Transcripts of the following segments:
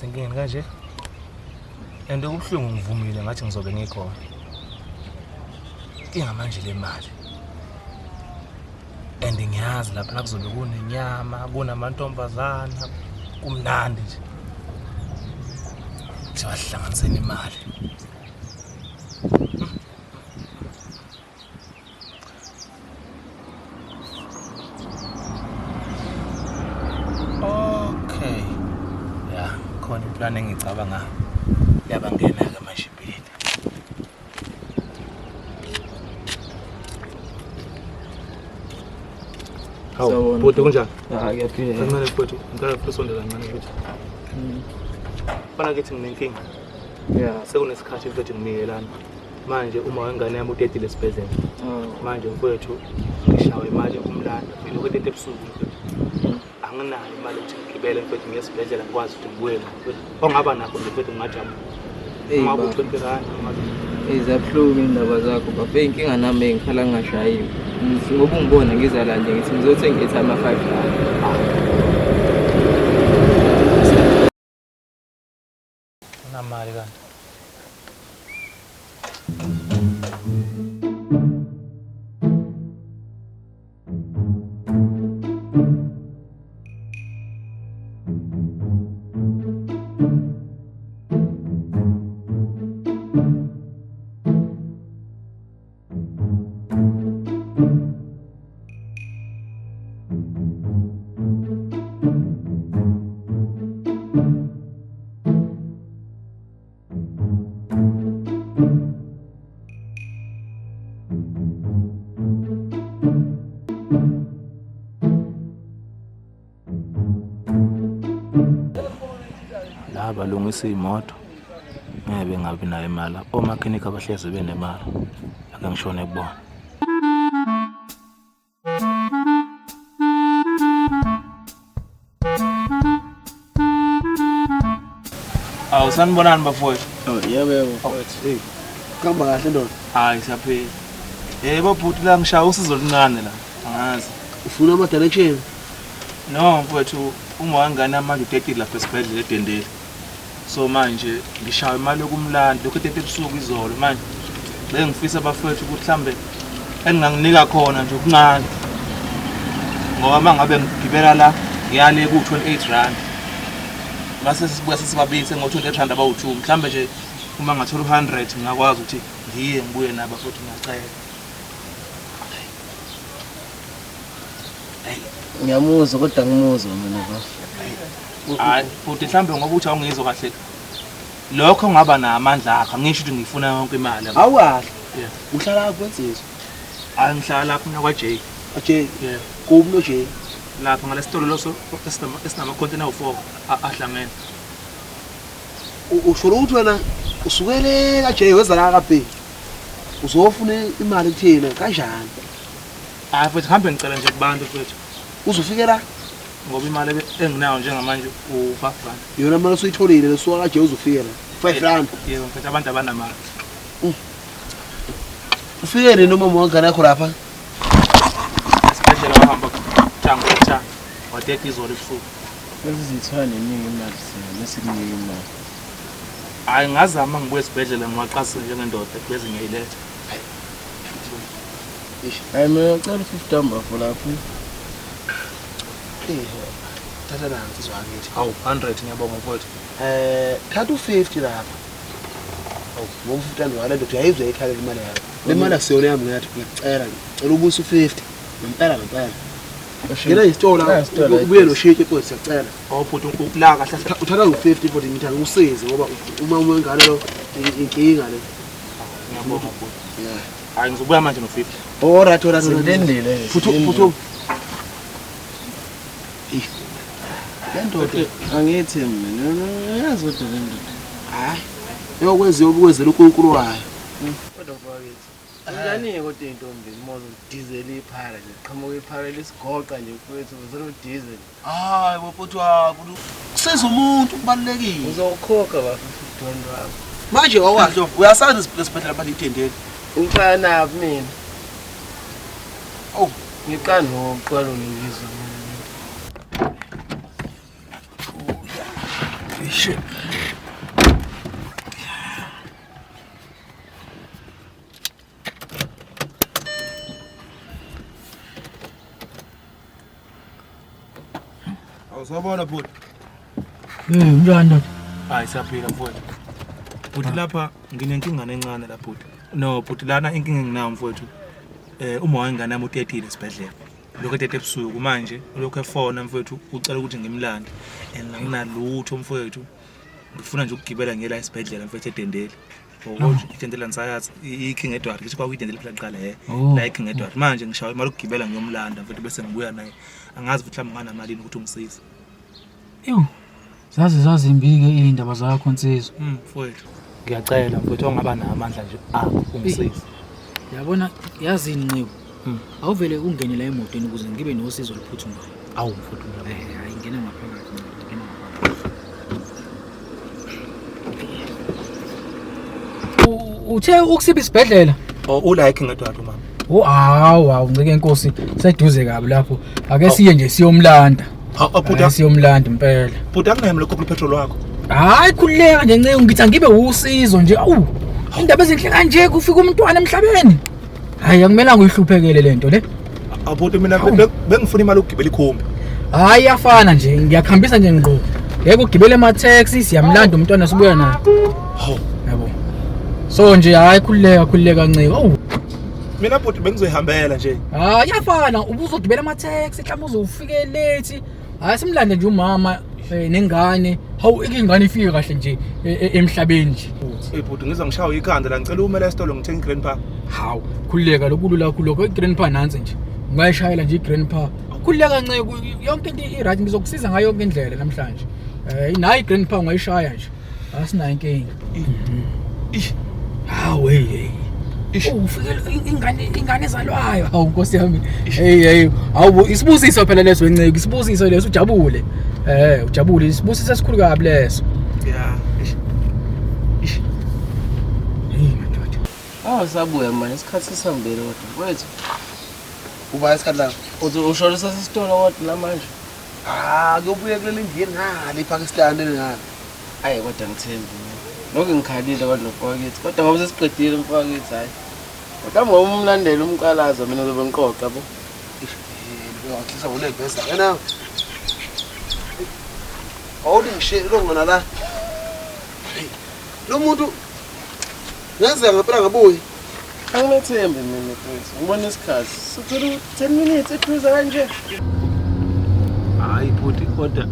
ngisenkingeni kanje. And ubuhlungu ngivumile ngathi ngizobe ngikhona. Ingamanje le mali. And ngiyazi lapha kuzobe kunenyama, kunamantombazana, kumnandi nje. Siyahlanganiseni imali. Okay. Ya, khona implan engicabanga yabangena ke manje impilo. Hawu, bhuti kunjani? Ngiyaphila. Kancane bhuti, ngicela usondela kancane bhuti. Bana kithi nginenkinga. Yeah. Sekunesikhathi mfethu nginikelana. Manje uma wengane yami utetile esibhedlela. Manje mfethu ngishawa imali yokumlanda. Mina ukutete ebusuku mfethu. Anginayo imali ukuthi ngigibele mfethu ngesibhedlela ngikwazi ukuthi ngibuye mfethu. Ongaba nakho mfethu ngingajabula. Uma ku20 rand mali. Izabhlungu indaba zakho baba. Inkinga nami engikhala ngashayiwe. Ngoba ungibona ngizala nje ngithi ngizothenga ithama 5 rand. Unamali kanti. Balungisa imoto ngebe ngabi nayo imali omakhenika abahleze benemali ake ngishone kubona sanibonani bafowethu Yebo mfowethu Kamba kahle ndoda hayi siyaphila yebo bhuti la ngishaya usizo luncane la angazi ufuna ama direction no mfowethu uma wangana manje utetile lapha esibhedlela edendele so manje ngishaya imali yokumlanda lokho etete ebusuku izolo manje bengifisa abafowethu ukuthi mhlambe enginganginika khona nje okuncane ngoba mangabe ngigibela la ngiyale ku28 rand base sibuya sesibabili ngo28 rand abawu2 mhlambe nje uma ngathola 100 ngiyakwazi ukuthi ngiye ngibuye nabo futhi ngiyacela ngiyamuzwa kodwa ngimuzwa mina bafo hayi futhi mhlambe ngoba uthi awungizwa kahle lokho ngaba namandla akho ngisho ukuthi ngifuna yonke imali awukahle uhlala lapho ensizwa angihlala lapha mina kwa J J kubi no J lapha ngalesitolo loso esinama container u4 ahlangene usholo ukuthi wena usukele ka J weza la kaBhe uzofuna imali kuthina kanjani hayi futhi hambe ngicela nje kubantu futhi uzofikela ngoba imali enginayo njengamanje u5 rand yona manje usuyitholile lesuka ka J uzofikela 5 rand yebo mfethu abantu abanamali ufikele noma mwangana yakho lapha esibhedlela wahamba thango wateka izolo ebusuku Sezithwana neningi imali sina lesikunika imali. Hayi ngazama ngibuye esibhedlela ngiwaqasa njengendoda bese ngiyiletha. Hayi mina ngicela 50 ambafu lapho. Thatha la nsizwa ngithi. Awu 100 ngiyabonga mfowethu. Thatha u50 lapha. Awu ngoba 50 wale ndoda uyayizwa ekhala imali yakho. Le mali akusiyona yami ngathi ngicela ubuse u50 ngempela ngempela. Ngena isitolo ubuye noshike futhi siyacela. Awuphuthi ukula kahle uthatha u50 futhi ngithi angikusize ngoba uma ngane lo inkinga le. Ngiyabonga mfowethu. Yeah. Hayi ngizobuya manje no50. Alright alright ngilendele. Futhu. Lendoda angithi mina yazi kodwa lendoda. Hayi. Yokwenziwa ubukwenzela uNkulunkulu wayo. Kodwa bakithi. Anjani kodwa intombi mozo diesel iphara nje qhamuka iphara lesigoqa nje mfowethu uzolo diesel. Hayi bafuthu wakho. Kusenza umuntu kubalekile. Uzokhokha bafu $50 wakho. Manje wawahle uyasazi isibhedlela balithendele. Ngiqala naphi mina? Oh, ngiqala nokuqala ngizwe. Shit. Awusabona bhuti. Njani? Hayi siyaphila mfowethu. Bhuti lapha nginenkinga encane la bhuti. No bhuti lana inkinga enginayo mfowethu. Uma wengane yami utetile esibhedlela. Lokho etete ebusuku manje lokho efona mfowethu ucela ukuthi ngimlande. And anginalutho mfowethu. Ngifuna nje ukugibela ngiyela esibhedlela mfowethu edendeli. Ukuthi idendela nisayazi iking Edward ngithi kwa idendeli phela kuqala la iking Edward manje ngishawa imali ukugibela ngiyomlanda mfowethu bese ngibuya naye. Angazi ukuthi mhlawumbe ngana malini ukuthi ungisize. Yo. Zazimbike indaba zakho Nsizwa. Mfowethu. Ngiyacela mfowethu ongaba namandla nje ungisize. Yabona yazi inqibo. Awuvele ungene la emotweni ukuze ngibe nosizo oluphuthumayo. Awu mfowethu hayi ngena ngaphakathi ngena ngaphakathi. Uthe ukusipha isibhedlela? Ula iking Edward mama. Hawu ngeke inkosi seduze kabi lapho. Ake siye nje siyomlanda. Bhuti siyomlanda impela. Bhuti akunayo lokho kupetrol wakho. Hayi khuleka nje nceke ngithi angibe usizo nje. Awu. Indaba ezinhle kanje kufika umntwana emhlabeni. Hayi akumelanga uyihluphekele lento le. Bhuti mina bengifuna imali ukugibela ikhombi. Hayi yafana nje ngiyakhambisa nje ngqo. Yeke ugibele ama taxi siyamlanda umntwana sibuya naye. Hawu. Yabo. So nje hayi khuleka nceke. Awu. Mina bhuti bengizoyihambela nje. Hayi yafana ubuzogibela ama taxi mhlawumbe uzofike late. Hayi simlande nje umama nengane. Hawu ingane ifike kahle nje emhlabeni nje. Bhuti ngiza ngishawa ikhanda la ngicela umele esitolo ngithenga igrandpa. Hawu khuleka lokulula lokho igrandpa nansi nje. Ungayishayela nje igrandpa. Khuleka nceke yonke into iright ngizokusiza ngayo yonke indlela namhlanje. Nayi igrandpa ungayishaya nje. Asinayo inkinga. Hawu hey. Ufike ingane ezalwayo. Hawu Nkosi yami. Hey awu isibusiso phela leso wenceke isibusiso leso ujabule. Ujabule isibusiso esikhulu kabi leso. Yeah. Sabuya manje isikhathi sisambele kodwa wethu. Uba isikhathi la. Usho sesitolo kodwa namanje. Kubuye kuleli ndini ngale ePakistan ngale. Hayi kodwa ngithembi. Lokho ngikhalile kodwa mfowethu. Kodwa ngoba sesiqedile mfowethu hayi. Kodwa ngoba umlandela umqalazo mina ngizobe ngiqoqa bo. Wakhisa ulebhesa yena. Awudingishe longana la. Lo muntu Ngaze ngaphela ngabuyi. Angimethembe mina mfowethu. Ngibona isikhathi. Sithola 10 minutes ephuza kanje. Hayi bhuti kodwa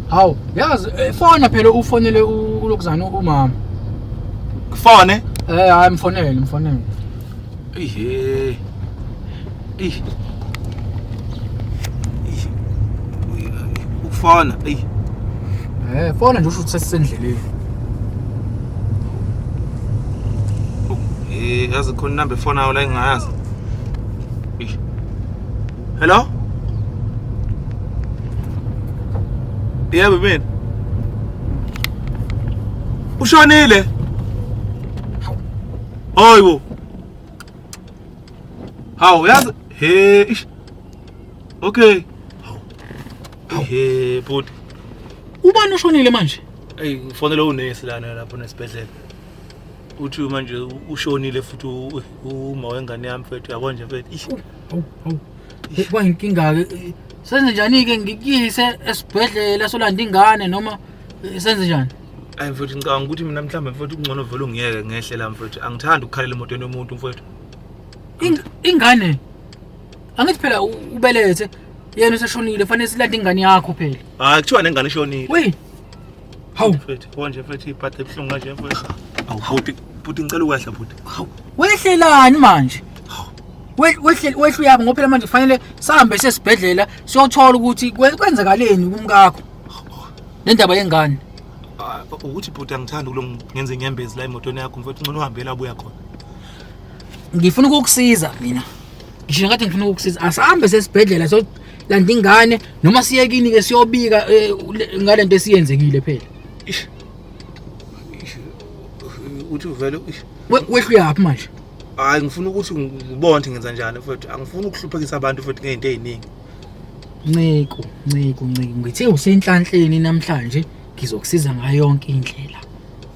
Hawu yazi fona phela ufonele ulokuzana umama. Kufone? Hayi mfonele. Ukufona fona nje usho ukuthi sesisendleleni. Yazi khona number phone awu la engayazi. Hello? Yebo mina. Ushonile? Hayibo. Hawu yazi Okay. Bhuti. Ubani ushonile manje? Ngifonela unesi lana lapho nesibhedlela. Uthi manje ushonile futhi uma wengane yami mfethu yabo nje mfethu. Kuba inkinga ke. Senze njani ke ngikuyise esibhedlela solanda ingane noma senze njani? Hayi mfethu ngicabanga ukuthi mina mhlambe mfethu ungcono vele ungiyeke ngehle la mfethu. Angithandi ukukhalela emotweni yomuntu mfethu. Ingane. Angithi phela ubelethe yena useshonile fanele silanda ingane yakho phela. Hayi kuthiwa nengane ishonile. We. Hawu mfethu konje mfethu iphathe ebhlungu kanje mfethu. Awu bhuti ngicela ukwehla bhuti. Hawu wehlelani manje? Wehle uyaphi ngoba phela manje kufanele sihambe sesibhedlela siyothola ukuthi kwenzakaleni kumkakho. Nendaba yengane. Ukuthi bhuti angithandi ngenze inyembezi la emotweni yakho mfethu ngcono uhambe la buya khona. Ngifuna ukukusiza mina. Ngisho ngathi ngifuna ukukusiza asihambe sesibhedlela so landa ingane noma siyekini ke siyobika ngalento esiyenzekile phela. Uthi vele wehle uyaphi manje? Hayi ngifuna ukuthi ngibone ngenza njani mfethu angifuni ukuhluphekisa abantu futhi ngezinto eziningi. Nciko ngithe usenhlanhleni namhlanje Ngizokusiza ngayo yonke indlela.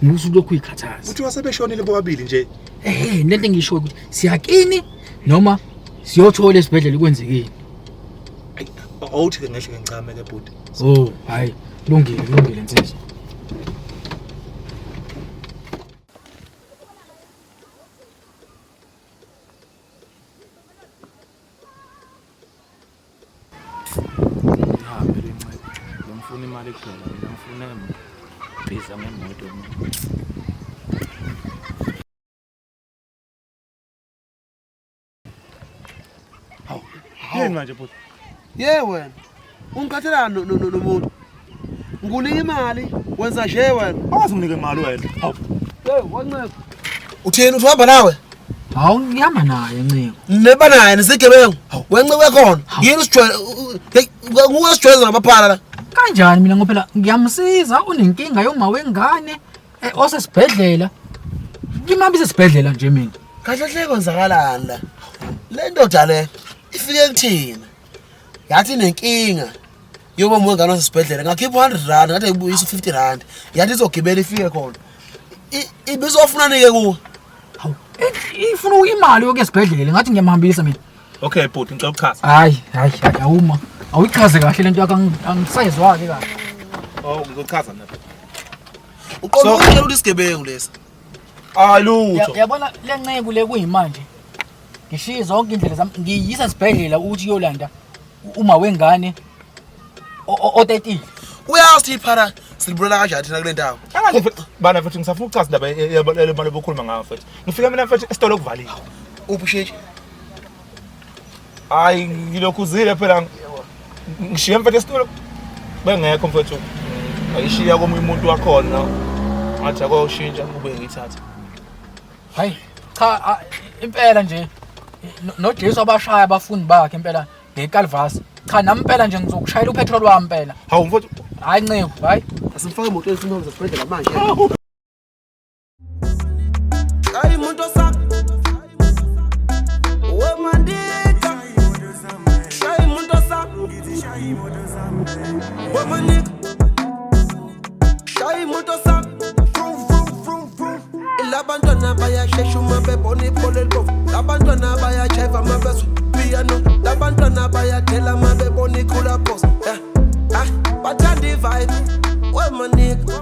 Ngizulokhu uyikhathaza. Uthi wasebeshonile bobabili nje. Lento engisho ukuthi siyakini noma siyothola esibhedlela kwenzekeni. Awuthi ke ngisho ngicame ke bhuti. Oh, hayi, kulungile nsizwa. Ngihambe lencane. Ngifuna imali kuphela, ngifuna visa ngemoto. Yini manje bhuti? Wena. Ungikhathelana nomuntu. Ngikunika imali, wenza nje wena. Awazunginike imali wena. Hawu. Wanceka. Utheni uhamba nawe? Hawu ngiyama naye nciko. Neba naye nesigebengu. Wenceke khona. Yini usijwayele? Hey, nguwasijwayeza ngabaphala la. Kanjani mina ngophela ngiyamsiza unenkinga yoma wengane osesibhedlela. Ngimambise esibhedlela nje mina. Kahle hle kwenzakalani la? Le ndoda le ifike kuthina. Yathi nenkinga. Yoba mwengane wasesibhedlela ngakhipha 100 rand ngathi ayibuyisa 50 rand. Yathi izogibela ifike khona. Ibizofuna nike kuwe. Hawu, ifuna imali yokuya esibhedlela ngathi ngiyamhambisa mina. Okay bhuti ngicela ukuchaza. Hayi, awuma. Awuyichaze kahle lento yakho angisayizwa ke kahle. Ngizochaza mina. Uqonda ukutshela isigebengu lesi. Lutho. Yabona le nceke le kuyimanje. Ngishiye zonke indlela zami ngiyisa esibhedlela ukuthi uyolanda uma wengane o13. Uyazi iphara silibulala kanjani thina kule ndawo. Bana mfethu ngisafuna ukuchaza indaba yemali bokhuluma ngayo mfethu. Ngifika mina mfethu esitolo kuvalile. Uphi Hayi ngilokhuzile phela ngishiya mfethu esitolo bengekho mfethu. Ayishiya komunye umuntu wakhona. Ngathi akwashintsha kube ngithatha. Hayi cha impela nje noJesu abashaya abafundi bakhe impela ngeCalvas. Cha nampela nje ngizokushayela upetrol wami impela. Hawu mfethu. Hayi nceko, hayi. Asimfake imoto esimhamba esibhedlela manje. Ay muntu sak. We mandika. Ay muntu sak. We mandika. Ay muntu sak. Labantwana bayashesha uma bebona ibhola elibovu. Labantwana bayajiva uma bezwa piano. Labantwana bayathela uma bebona ikhula boss. Bathanda ivibe. We mandika.